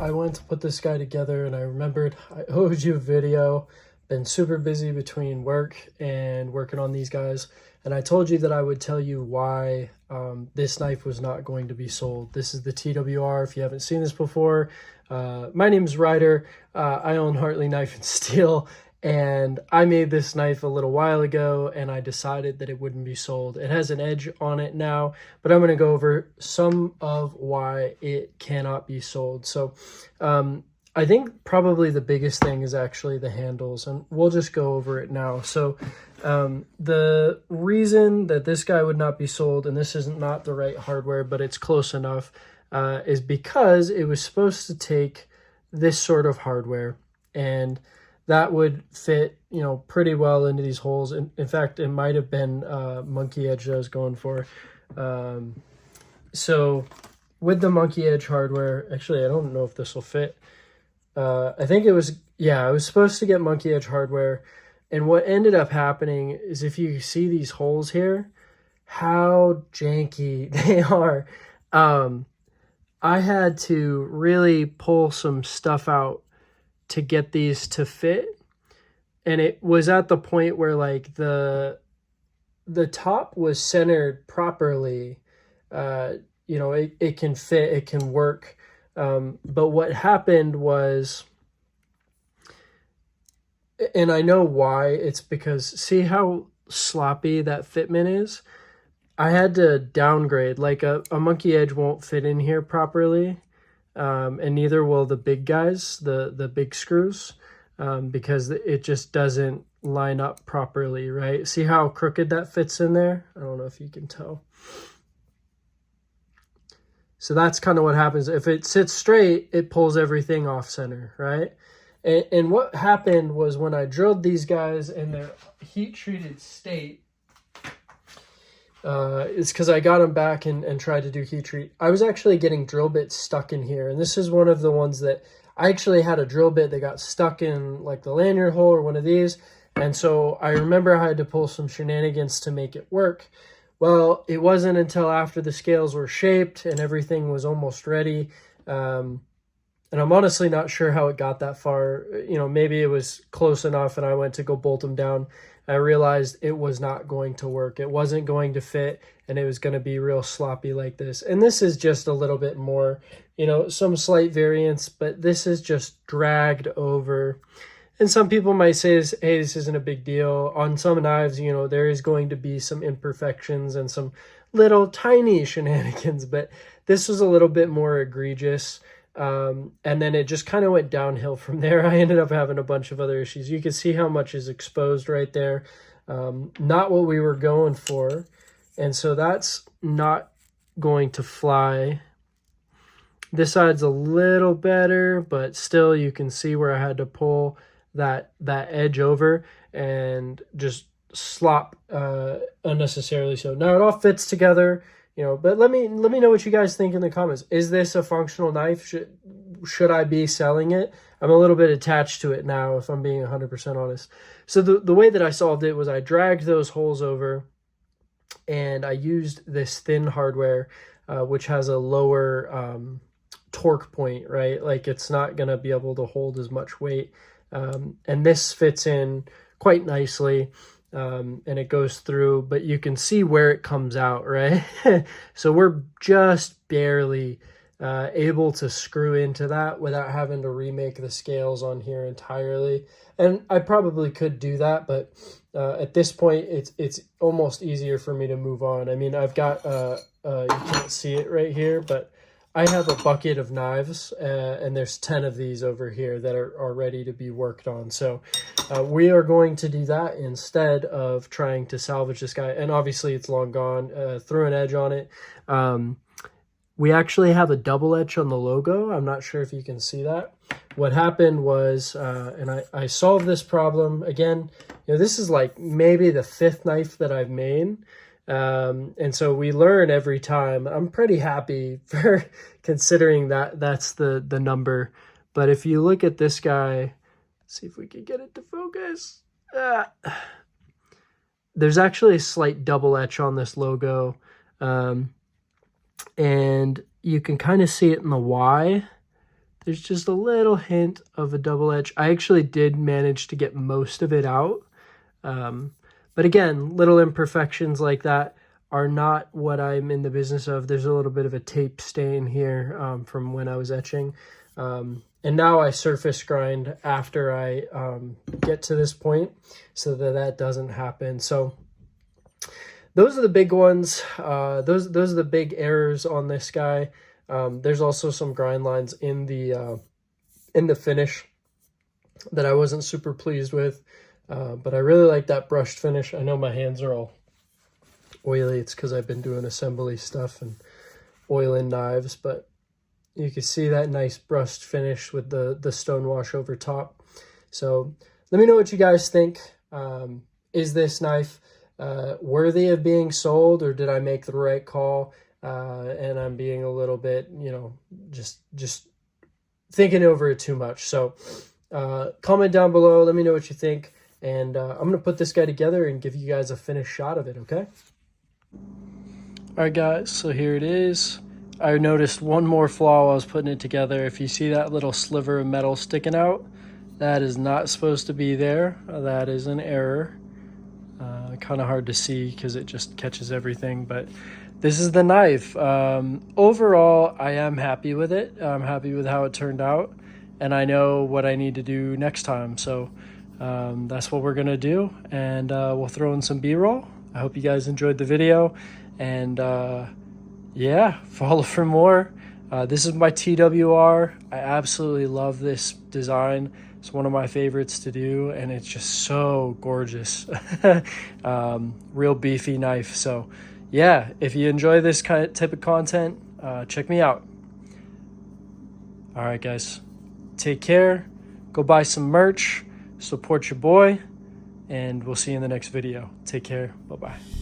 I went to put this guy together and I remembered I owed you a video. Been super busy between work and working on these guys. And I told you that I would tell you why this knife was not going to be sold. This is the TWR. If you haven't seen this before, my name's Ryder. I own Hartley Knife and Steel. And I made this knife a little while ago and I decided that it wouldn't be sold. It has an edge on it now, but I'm going to go over some of why it cannot be sold. So I think probably the biggest thing is actually the handles, and we'll just go over it now. So the reason that this guy would not be sold, and this isn't not the right hardware, but it's close enough, is because it was supposed to take this sort of hardware, and that would fit, you know, pretty well into these holes. In fact, it might have been monkey edge that I was going for. So with the monkey edge hardware, actually, I don't know if this will fit. I think it was, yeah, I was supposed to get monkey edge hardware. And what ended up happening is, if you see these holes here, how janky they are. I had to really pull some stuff out to get these to fit, and it was at the point where like the top was centered properly. You know, it can fit, it can work, but what happened was, and I know why, it's because see how sloppy that fitment is. I had to downgrade. Like a monkey edge won't fit in here properly. And neither will the big guys, the big screws, because it just doesn't line up properly, right? See how crooked that fits in there? I don't know if you can tell. So that's kind of what happens. If it sits straight, it pulls everything off center, right? And what happened was, when I drilled these guys in their heat-treated state, it's because I got them back and tried to do heat treat. I was actually getting drill bits stuck in here, and this is one of the ones that I actually had a drill bit that got stuck in like the lanyard hole or one of these, and so I remember I had to pull some shenanigans to make it work. Well, it wasn't until after the scales were shaped and everything was almost ready, and I'm honestly not sure how it got that far. You know, maybe it was close enough and I went to go bolt them down. I realized it was not going to work. It wasn't going to fit, and it was going to be real sloppy like this. And this is just a little bit more, you know, some slight variance, but this is just dragged over. And some people might say, hey, this isn't a big deal. On some knives, you know, there is going to be some imperfections and some little tiny shenanigans, but this was a little bit more egregious. And then it just kind of went downhill from there. I ended up having a bunch of other issues. You can see how much is exposed right there. Not what we were going for. And so that's not going to fly. This side's a little better, but still you can see where I had to pull that edge over and just slop unnecessarily. So now it all fits together. You know, but let me know what you guys think in the comments. Is this a functional knife? Should I be selling it? I'm a little bit attached to it now, if I'm being 100% honest. So the way that I solved it was I dragged those holes over, and I used this thin hardware, which has a lower torque point, right? Like, it's not going to be able to hold as much weight. And this fits in quite nicely. And it goes through, but you can see where it comes out, right? So we're just barely able to screw into that without having to remake the scales on here entirely. And I probably could do that, but at this point it's almost easier for me to move on. I mean, I've got you can't see it right here, but I have a bucket of knives, and there's 10 of these over here that are ready to be worked on. So we are going to do that instead of trying to salvage this guy. And obviously it's long gone. Threw an edge on it. We actually have a double etch on the logo. I'm not sure if you can see that. What happened was, and I solved this problem. Again, you know, this is like maybe the 5th knife that I've made. And so we learn every time. I'm pretty happy for considering that that's the number. But if you look at this guy, see if we can get it to focus. There's actually a slight double etch on this logo. And you can kind of see it in the Y. there's just a little hint of a double edge. I actually did manage to get most of it out. But again, little imperfections like that are not what I'm in the business of. There's a little bit of a tape stain here from when I was etching. And now I surface grind after I get to this point so that that doesn't happen. So those are the big ones. Those are the big errors on this guy. There's also some grind lines in the finish that I wasn't super pleased with. But I really like that brushed finish. I know my hands are all oily. It's because I've been doing assembly stuff and oiling knives, but you can see that nice brushed finish with the stone wash over top. So let me know what you guys think. Is this knife worthy of being sold, or did I make the right call? And I'm being a little bit, just thinking over it too much. So comment down below. Let me know what you think. And I'm going to put this guy together and give you guys a finished shot of it, okay? All right, guys, so here it is. I noticed one more flaw while I was putting it together. If you see that little sliver of metal sticking out, that is not supposed to be there. That is an error. Kind of hard to see because it just catches everything, but this is the knife. Overall, I am happy with it. I'm happy with how it turned out, and I know what I need to do next time. So that's what we're gonna do, and we'll throw in some B-roll. I hope you guys enjoyed the video, and yeah, follow for more. This is my TWR. I absolutely love this design. It's one of my favorites to do, and it's just so gorgeous. Real beefy knife. So yeah, if you enjoy this type of content, check me out. All right, guys, take care. Go buy some merch, support your boy, and we'll see you in the next video. Take care. Bye-bye.